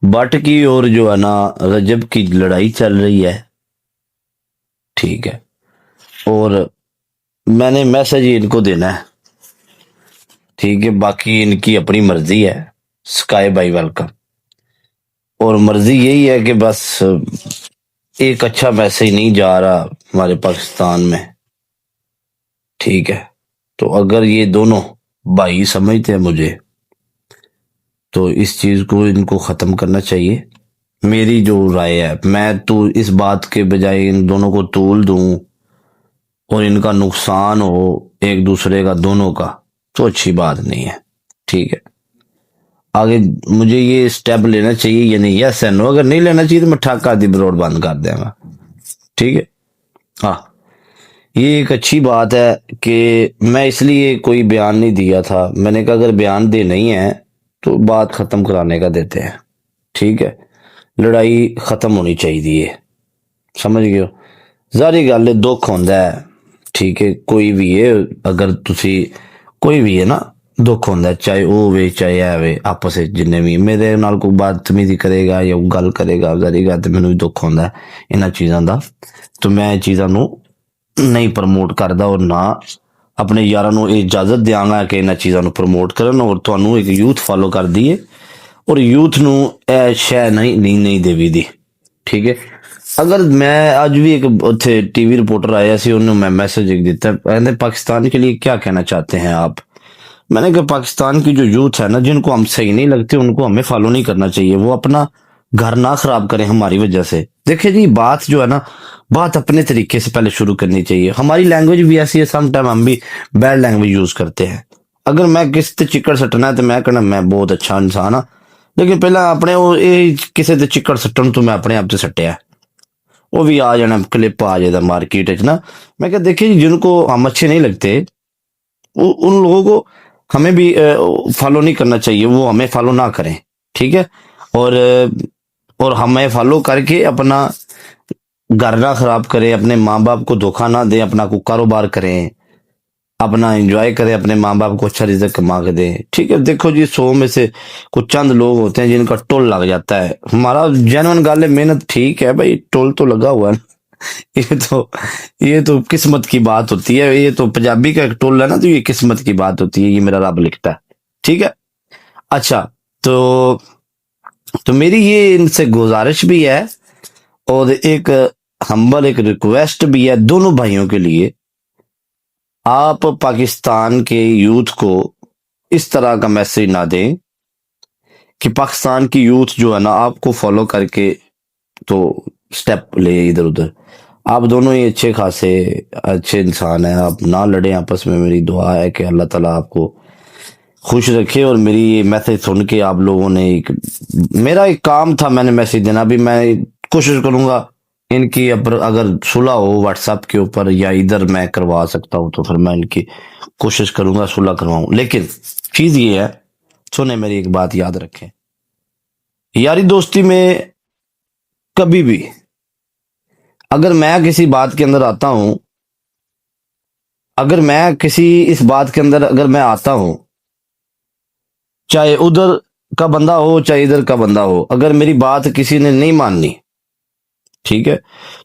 But کی اور جو ہے نا رجب کی لڑائی چل رہی ہے، ٹھیک ہے، اور میں نے میسج ان کو دینا ہے، ٹھیک ہے، باقی ان کی اپنی مرضی ہے، سکائے بائی ویلکم، اور مرضی یہی ہے کہ بس ایک اچھا میسج نہیں جا رہا ہمارے پاکستان میں، ٹھیک ہے، تو اگر یہ دونوں بھائی سمجھتے ہیں مجھے تو اس چیز کو ان کو ختم کرنا چاہیے، میری جو رائے ہے، میں تو اس بات کے بجائے ان دونوں کو تول دوں اور ان کا نقصان ہو ایک دوسرے کا دونوں کا، تو اچھی بات نہیں ہے، ٹھیک ہے، آگے مجھے یہ سٹیپ لینا چاہیے یعنی یس ہے نو، اگر نہیں لینا چاہیے تو میں ٹھاکہ دی روڈ بند کر دیں گا، ٹھیک ہے، ہاں، یہ ایک اچھی بات ہے کہ میں اس لیے کوئی بیان نہیں دیا تھا، میں نے کہا اگر بیان دے نہیں ہے تو بات ختم کرانے کا دیتے ہیں، ٹھیک ہے، لڑائی ختم ہونی چاہیے، سمجھ گئے ہو، ظاہری گل ہے دکھ ہوندا ہے، ٹھیک ہے، کوئی بھی ہے، اگر تسی کوئی بھی ہے نا دکھ ہوندا ہے، چاہے وہ ہوے چاہے اے ہوے، آپس وچ جنے بھی میرے نال کوئی بدتمیزی کرے گا یا گل کرے گا، ظاہری گل تے مینوں بھی دکھ ہوندا ہے انہاں چیزاں دا، تو میں یہ چیزاں نو نہیں پروموٹ کردا اور نہ اپنے یاراں نو اجازت دیاں گا کہ انہاں چیزاں نو پروموٹ کرن، اور تانوں ایک یوتھ فالو کر دیے اور یوتھ نو اے شے نہیں دیوی دی، ٹھیک ہے، اگر میں آج بھی ایک اتھے ٹی وی رپورٹر آیا سی، انہوں میں میسج ایک دیتا ہے، کہتے پاکستان کے لیے کیا کہنا چاہتے ہیں آپ؟ میں نے کہا پاکستان کی جو یوتھ ہے نا، جن کو ہم صحیح نہیں لگتے ان کو ہمیں فالو نہیں کرنا چاہیے، وہ اپنا گھر نہ خراب کریں ہماری وجہ سے، دیکھیں جی بات جو ہے نا، بات اپنے طریقے سے پہلے شروع کرنی چاہیے، ہماری لینگویج بھی ایسی ہے، سم ٹائم ہم بھی بیڈ لینگویج یوز کرتے ہیں، اگر میں کسی تے چکر سٹنا ہے تو میں کہنا میں بہت اچھا انسان ہاں، لیکن پہلا اپنے وہ کسی تے چکر سٹن تو میں اپنے آپ تے سٹیا، وہ بھی آ جانا کلپ آ جاتا مارکیٹ نا، میں کہ دیکھیں جی جن کو ہم اچھے نہیں لگتے ان لوگوں کو ہمیں بھی فالو نہیں کرنا چاہیے، وہ ہمیں فالو نہ کریں، ٹھیک ہے، اور ہمیں فالو کر کے اپنا گھر نہ خراب کرے، اپنے ماں باپ کو دھوکہ نہ دیں، اپنا کو کاروبار کریں، اپنا انجوائے کریں، اپنے ماں باپ کو اچھا رزق کما کے دیں، ٹھیک ہے، دیکھو جی 100 میں سے کچھ چند لوگ ہوتے ہیں جن کا ٹول لگ جاتا ہے، ہمارا جینون گل ہے، محنت ٹھیک ہے بھائی، ٹول تو لگا ہوا ہے، یہ تو قسمت کی بات ہوتی ہے، یہ تو پنجابی کا ایک ٹول ہے نا، تو یہ قسمت کی بات ہوتی ہے، یہ میرا رب لکھتا ہے، ٹھیک ہے، اچھا، تو تو میری یہ ان سے گزارش بھی ہے اور ایک ہمبل ایک ریکویسٹ بھی ہے دونوں بھائیوں کے لیے، آپ پاکستان کے یوتھ کو اس طرح کا میسج نہ دیں کہ پاکستان کی یوتھ جو ہے نا آپ کو فالو کر کے تو سٹیپ لے ادھر ادھر، آپ دونوں ہی اچھے خاصے اچھے انسان ہیں، آپ نہ لڑیں آپس میں، میری دعا ہے کہ اللہ تعالیٰ آپ کو خوش رکھے، اور میری یہ میسج سن کے آپ لوگوں نے میرا ایک کام تھا میں نے میسج دینا، بھی میں کوشش کروں گا ان کی اگر صلح ہو واٹس ایپ کے اوپر یا ادھر میں کروا سکتا ہوں تو پھر میں ان کی کوشش کروں گا صلح کرواؤں، لیکن چیز یہ ہے، سنیں میری ایک بات یاد رکھیں، یاری دوستی میں کبھی بھی اگر میں کسی بات کے اندر آتا ہوں، اگر میں کسی اس بات کے اندر اگر میں آتا ہوں، چاہے ادھر کا بندہ ہو چاہے ادھر کا بندہ ہو، اگر میری بات کسی نے نہیں ماننی، ٹھیک ہے،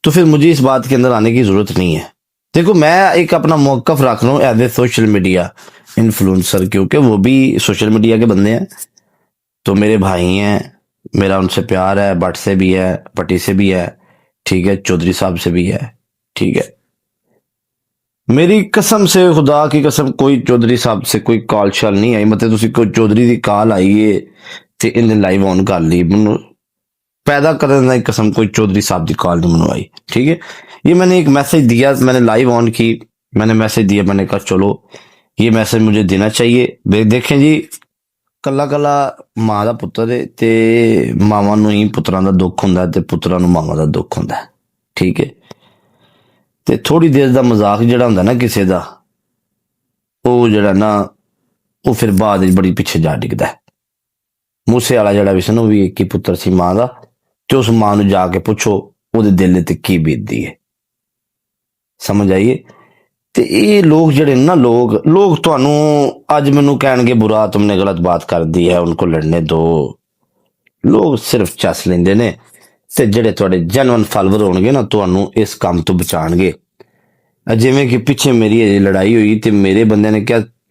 تو پھر مجھے اس بات کے اندر آنے کی ضرورت نہیں ہے، دیکھو میں ایک اپنا موقف رکھ رہا ہوں as a social media influencer, کیونکہ وہ بھی سوشل میڈیا کے بندے ہیں، تو میرے بھائی ہیں، میرا ان سے پیار ہے، بٹ سے بھی ہے، پٹی سے بھی ہے، ٹھیک ہے، چودھری صاحب سے بھی ہے، ٹھیک ہے، میری قسم سے خدا کی قسم کوئی چودھری صاحب سے کوئی کال شال نہیں آئی، مطلب تسی کوئی چودھری دی کال آئی ہے تے انہیں لائیو آن کر لی، منو پیدا کرنے کی قسم کوئی چودھری صاحب دی کال نہیں منو آئی، ٹھیک ہے، یہ میں نے ایک میسج دیا، میں نے لائیو آن کی، میں نے میسج دیا، میں نے کہا چلو یہ میسج مجھے دینا چاہیے، دیکھیں جی کلا کلا ماں دا پتر ہے تے ماواں نو ہی پتراں دا دکھ ہوندا ہے تے پتراں نو ماواں دا دکھ ہوندا ہے، ٹھیک ہے، تے تھوڑی دیر دا مذاق جڑا ہوندا نا کسے دا، وہ جڑا نا وہ پھر بعد بڑی پیچھے جا ڈگدا ہے، موسے والا جڑا بھی سی نا وہ بھی ایک ہی پتر سی ماں دا، تے اس ماں نو جا کے پوچھو وہ دے دل تے کی بیتدی ہے، سمجھ آئیے، تے یہ لوگ جڑے نا لوگ تانوں اج مینوں کہن گے برا تم نے غلط بات کر دی ہے ان کو لڑنے دو، ਲੋਕ ਸਿਰਫ ਚੱਸ ਲੈਂਦੇ ਨੇ, ਤੇ ਜਿਹੜੇ ਤੁਹਾਡੇ ਜੈਨੂਇਨ ਫਾਲੋਅਰ ਹੋਣਗੇ ਨਾ ਤੁਹਾਨੂੰ ਇਸ ਕੰਮ ਤੋਂ ਬਚਾਣਗੇ। ਜਿਵੇਂ ਕਿ ਪਿੱਛੇ ਮੇਰੀ ਅਜੇ ਲੜਾਈ ਹੋਈ ਤੇ ਮੇਰੇ ਬੰਦੇ ਨੇ ਕਿਹਾ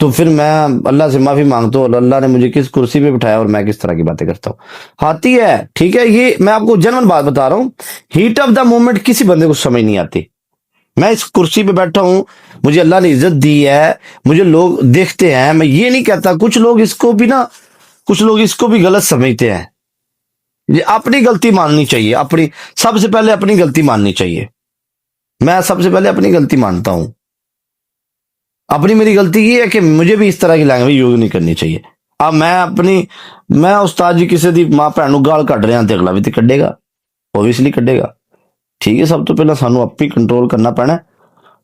تو پھر میں اللہ سے معافی مانگتا ہوں، اور اللہ نے مجھے کس کرسی پہ بٹھایا اور میں کس طرح کی باتیں کرتا ہوں، آتی ہے، ٹھیک ہے، یہ میں آپ کو جنرل بات بتا رہا ہوں، ہیٹ آف دا مومنٹ کسی بندے کو سمجھ نہیں آتی۔ میں اس کرسی پہ بیٹھا ہوں، مجھے اللہ نے عزت دی ہے، مجھے لوگ دیکھتے ہیں، میں یہ نہیں کہتا، کچھ لوگ اس کو بھی نا، کچھ لوگ اس کو بھی غلط سمجھتے ہیں۔ یہ اپنی غلطی ماننی چاہیے، اپنی، سب سے پہلے اپنی غلطی ماننی چاہیے۔ میں سب سے پہلے اپنی غلطی مانتا ہوں۔ اپنی میری غلطی یہ ہے کہ مجھے بھی اس طرح کی لینگویج یوز نہیں کرنی چاہیے۔ اب میں استاد جی کسی دی ماں بھن نوں گال کڈ رہا تے اگلا بھی تے کڈے گا، اوبویسلی کڈے گا، ٹھیک ہے۔ سب تو پہلے سانو آپ ہی کنٹرول کرنا پینا ہے،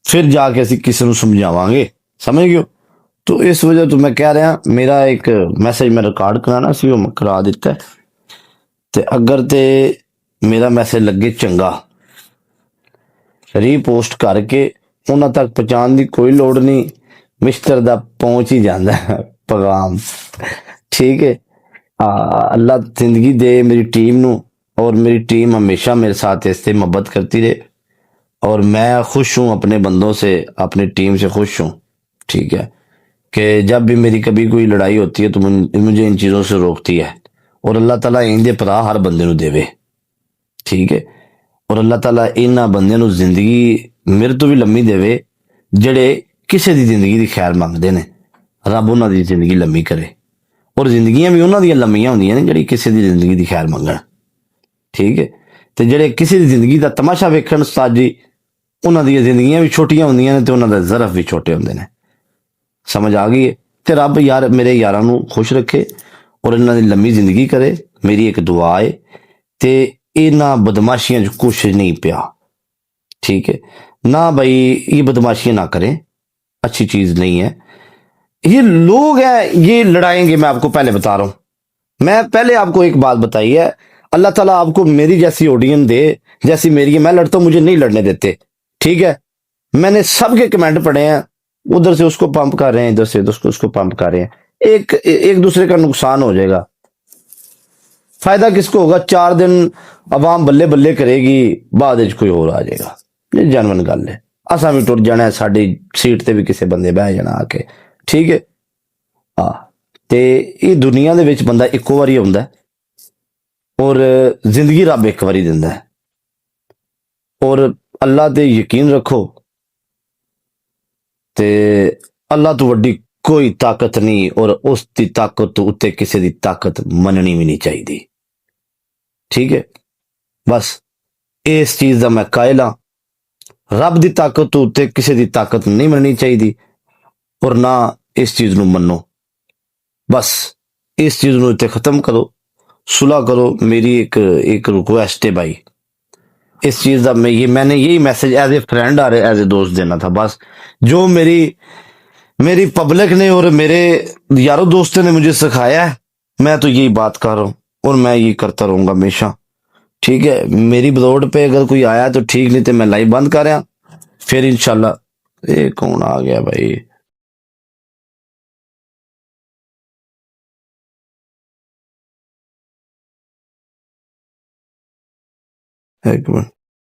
پھر جا کے اسی کسی نو سمجھاواں گے، سمجھ گئے ہو؟ تو اس وجہ تو میں کہہ رہا میرا ایک میسج میں ریکارڈ کرانا سی، وہ میں کرا دیتا ہے، تے اگر تے میرا میسج لگے چنگا، ری پوسٹ کر کے انہاں تک پہنچان دی کوئی لوڑ نہیں، مسٹر دا پہنچ ہی جاندا ہے پیغام، ٹھیک ہے۔ اللہ زندگی دے میری ٹیم نو، اور میری ٹیم ہمیشہ میرے ساتھ اس سے محبت کرتی رہے، اور میں خوش ہوں اپنے بندوں سے، اپنی ٹیم سے خوش ہوں، ٹھیک ہے، کہ جب بھی میری کبھی کوئی لڑائی ہوتی ہے تو مجھے ان چیزوں سے روکتی ہے، اور اللہ تعالیٰ ان دے پرا ہر بندے نو دے، ٹھیک ہے، اور اللہ تعالیٰ انہاں بندے نو زندگی میرے تو بھی لمبی دے، جڑے کسے دی زندگی دی خیر مانگدے نے، رب انہاں دی زندگی لمبی کرے، اور زندگیاں بھی انہاں دی لمبیاں ہوندیاں نے جڑی کسے دی زندگی دی خیر منگن، ٹھیک ہے، تے جڑے کسی دی زندگی دا تماشا ویکھن استاد جی، انہاں دی زندگیاں بھی چھوٹیاں ہوندیاں نے تے انہاں دے ظرف بھی چھوٹے ہوندے نے، سمجھ آ گئی ہے؟ تے رب یار میرے یاراں نو خوش رکھے اور انہاں دی لمبی زندگی کرے، میری ایک دعا ہے، تے انہاں بدماشیاں جو کچھ نہیں پیا، ٹھیک ہے، نہ بھائی یہ بدماشیاں نہ کریں، اچھی چیز نہیں ہے۔ یہ لوگ ہیں یہ لڑائیں گے، میں آپ کو پہلے بتا رہا ہوں، میں پہلے آپ کو ایک بات بتائی ہے، اللہ تعالیٰ آپ کو میری جیسی اوڈین دے، جیسی میری ہے، میں لڑتا ہوں، مجھے نہیں لڑنے دیتے، ٹھیک ہے، میں نے سب کے کمنٹ پڑھے ہیں، ادھر سے اس کو پمپ کر رہے ہیں، ادھر سے اس کو پمپ کر رہے ہیں، ایک دوسرے کا نقصان ہو جائے گا، فائدہ کس کو ہوگا؟ 4 دن عوام بلے بلے کرے گی، بعد وچ کوئی اور آ جائے گا، یہ جنون گل ہے، اساں بھی ٹر جانا ہے، ساڈی سیٹ تے بھی کسے بندے بہ جانا آ کے، ٹھیک ہے، تے یہ دنیا دے وچ بندہ ایکو واری ہوندا ہے، اور زندگی رب ایک واری دیندا ہے، اور اللہ تے یقین رکھو، تے اللہ تو وڈی کوئی طاقت نہیں، اور اس دی طاقت تو اتے کسی دی طاقت مننی بھی نہیں چاہیے، ٹھیک ہے، بس اس چیز دا میں قائل ہاں، رب دی طاقت تو اتے کسی دی طاقت نہیں مننی چاہیے، اور نہ اس چیز نو منو، بس اس چیز نو اتنے ختم کرو، صلح کرو، میری ایک ریکویسٹ ہے بھائی، اس چیز دا میں نے یہی میسج ایز اے فرینڈ اور ایز اے دوست دینا تھا، بس جو میری پبلک نے اور میرے یاروں دوستوں نے مجھے سکھایا ہے، میں تو یہی بات کر رہا ہوں، اور میں یہ کرتا رہوں گا ہمیشہ، ٹھیک ہے، میری بدوڑ پہ اگر کوئی آیا تو ٹھیک، نہیں تو میں لائیو بند کر رہا، پھر انشاءاللہ یہ کون آ گیا بھائی، ایک منٹ۔